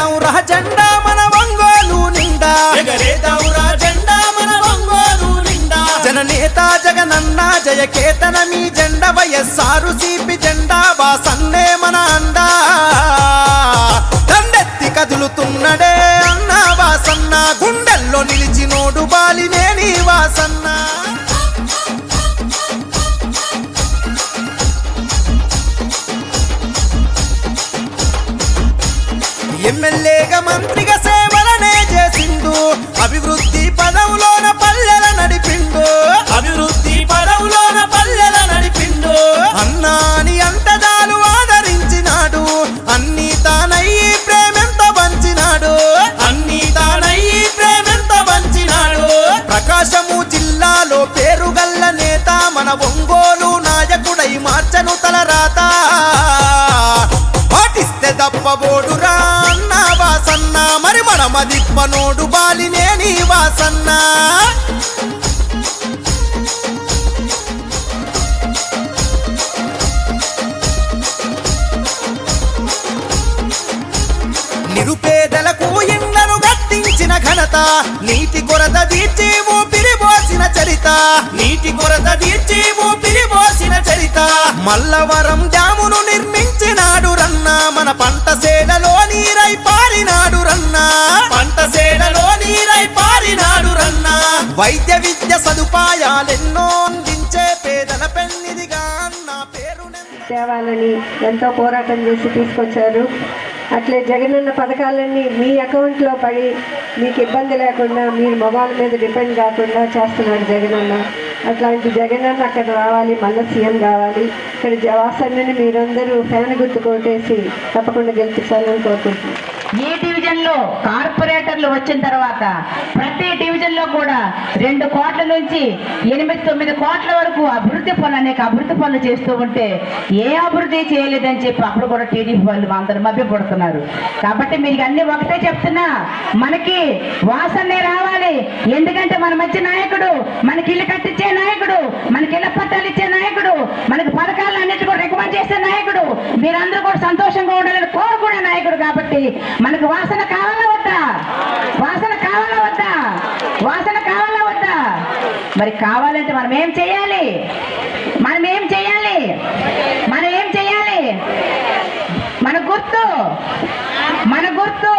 ఎగరేద్దాంరా జెండా మన ఒంగోలు నిండా, ఎగరేద్దాంరా జెండా మన ఒంగోలు నిండా. జననేత జగనన్న జయకేతన మీ జెండా, వైఎస్ఆర్ సిపి జెండా వాసన్నే మన అండా. దండెత్తి కదులుతున్నడే అన్న వాసన్న, గుండెల్లో నిలిచినోడు బాలినేని వాసన్న. ఎమ్మెల్యేగా మంత్రిగా సేవలనే చేసిండు, అభివృద్ధి పదవులోన పల్లెల నడిపిండు, అభివృద్ధి పదవులోన పల్లెల నడిపిండు. అన్నాని అంటదాలు ఆదరించినాడు, అన్ని తానయ్యి ప్రేమెంత పంచినాడు, అన్ని తానయ్యి ప్రేమెంత పంచినాడు. ప్రకాశము జిల్లాలో పేరుగల్ల నేత మన ఒంగోలు నాయకుడై మార్చను తలరాత. పాటిస్తే తప్పబోడురా అన్న వాసన్న, మరి మన మదిప్పనోడు బాలినేని వాసన్న. నిరుపేదలకు ఇండ్లను కట్టించిన ఘనత, నీటి కొరత తీర్చి ఊపిరి పోసిన చరిత, నీటి కొరత తీర్చి ఊపిరి పోసిన చరిత. మల్లవరం డ్యామును నిర్మించినాడు రన్న, మన పంట సేలలో నీరై పారినాడు రన్న, పంట సేలలో నీరై పారినాడు రన్న. వైద్య విద్య సదుపాయాలెన్నో అందించే పేదల పెన్నిదిగా అన్న పేరు తేవాలని ఎంతో పోరాటం చేసి తీసుకొచ్చారు. అట్లే జగనన్న పథకాలన్నీ మీ అకౌంట్లో పడి మీకు ఇబ్బంది లేకుండా మీరు మొబైల్ మీద డిపెండ్ కాకుండా చేస్తున్నాడు జగనన్న. అట్లాంటి జగనన్న అక్కడ రావాలి, మళ్ళీ సీఎం కావాలి. ఇక్కడ వాసన్నని మీరందరూ ఫ్యాన్ గుర్తు కొట్టేసి తప్పకుండా గెలిపించాలని కోరుకుంటున్నాను. ఈ డివిజన్లో కార్పొరేటర్లు వచ్చిన తర్వాత ప్రతి డివిజన్లో కూడా 2 కోట్ల నుంచి 8-9 కోట్ల వరకు అభివృద్ధి పనులు, అనేక అభివృద్ధి పనులు చేస్తూ ఉంటే ఏ అభివృద్ధి చేయలేదని చెప్పి అప్పుడు కూడా టీడీపీ వాళ్ళు అందరూ మభ్యపడుతున్నారు. కాబట్టి మీకు అన్ని ఒకటే చెప్తున్నా, మనకి వాసన్నే రావాలి. ఎందుకంటే మన మంచి నాయకుడు, మనకి ఇల్లు కట్టించే నాయకుడు, మనకి ఇళ్ల పట్టాలు ఇచ్చే నాయకుడు, మనకి పథకాలు అన్నిటి కూడా రికమెండ్ చేసే నాయకుడు, మీరందరూ కూడా సంతోషంగా ఉండాలని కోరుకునే నాయకుడు. కాబట్టి మనకు వాసన కావాలా వద్దా? వాసన కావాలా వద్దా? వాసన కావాలా వద్దా? మరి కావాలంటే మనం ఏం చేయాలి? మనం ఏం చేయాలి? మనం ఏం చేయాలి? మన గుర్తు, మన గుర్తు,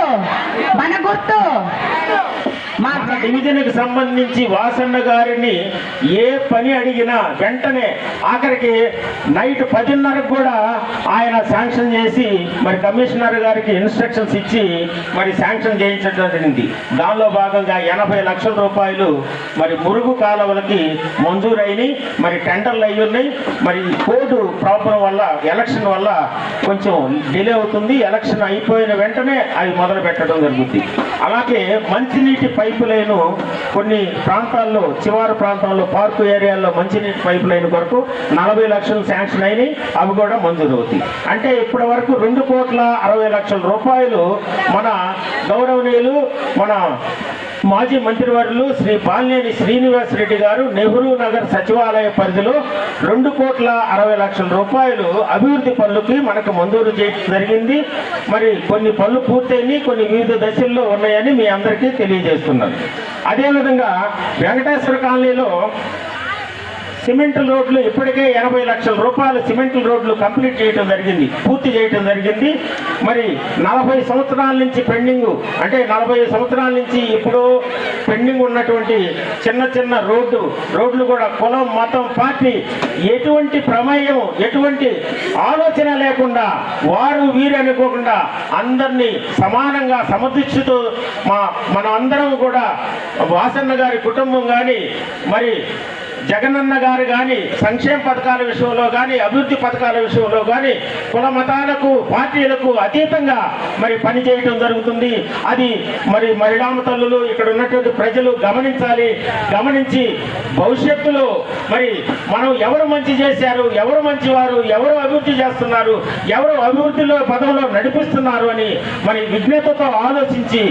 మన గుర్తు. మన డివిజన్కి సంబంధించి వాసన్న గారిని ఏ పని అడిగినా వెంటనే ఆఖరికి నైట్ 10:30 కూడా ఆయన శాంక్షన్ చేసి మరి కమిషనర్ గారికి ఇన్స్ట్రక్షన్స్ ఇచ్చి మరి శాంక్షన్ చేయించడం జరిగింది. దానిలో భాగంగా 80 లక్షల రూపాయలు మరి మురుగు కాలువలకి మంజూరైనవి. మరి టెండర్లు అయ్యి ఉన్నాయి. మరి కోడ్ ప్రాబ్లం వల్ల, ఎలక్షన్ వల్ల కొంచెం డిలే అవుతుంది. ఎలక్షన్ అయిపోయిన వెంటనే అవి మొదలు పెట్టడం జరుగుతుంది. అలాగే మంచినీటి పైపు లైను కొన్ని ప్రాంతాల్లో, శివారు ప్రాంతాల్లో, పార్కు ఏరియాల్లో మంచినీటి పైపు లైన్ కొరకు 40 లక్షలు శాంక్షన్ అయినాయి. అవి కూడా మంజూరు అవుతాయి. అంటే ఇప్పటి వరకు 2,60,00,000 రూపాయలు మన గౌరవనీయులు, మన మాజీ మంత్రివర్యులు శ్రీ బాలినేని శ్రీనివాస్ రెడ్డి గారు నెహ్రూ నగర్ సచివాలయ పరిధిలో 2,60,00,000 రూపాయలు అభివృద్ధి పనులకి మనకు మంజూరు చేయడం జరిగింది. మరి కొన్ని పనులు పూర్తయినాయి, కొన్ని వివిధ దశల్లో ఉన్నాయని మీ అందరికీ తెలియజేస్తున్నాను. అదేవిధంగా వెంకటేశ్వర కాలనీలో సిమెంట్ రోడ్లు ఇప్పటికే 80 లక్షల రూపాయలు సిమెంట్ రోడ్లు కంప్లీట్ చేయడం జరిగింది, పూర్తి చేయడం జరిగింది. మరి 40 సంవత్సరాల నుంచి పెండింగ్, అంటే 40 సంవత్సరాల నుంచి ఇప్పుడు పెండింగ్ ఉన్నటువంటి చిన్న చిన్న రోడ్లు కూడా కులం, మతం, పార్టీ ఎటువంటి ప్రమేయం, ఎటువంటి ఆలోచన లేకుండా, వారు వీరు అనుకోకుండా అందరినీ సమానంగా సమదృష్టితో మనం అందరం కూడా వాసన్న గారి కుటుంబం కానీ, మరి జగనన్న గారు కానీ సంక్షేమ పథకాల విషయంలో కానీ, అభివృద్ధి పథకాల విషయంలో కానీ కుల మతాలకు, పార్టీలకు అతీతంగా మరి పనిచేయటం జరుగుతుంది. అది మరి మహిళామ తల్లులు, ఇక్కడ ఉన్నటువంటి ప్రజలు గమనించాలి. గమనించి భవిష్యత్తులో మరి మనం ఎవరు మంచి చేశారు, ఎవరు మంచివారు, ఎవరు అభివృద్ధి చేస్తున్నారు, ఎవరు అభివృద్ధిలో పదంలో నడిపిస్తున్నారు అని మరి విజ్ఞతతో ఆలోచించి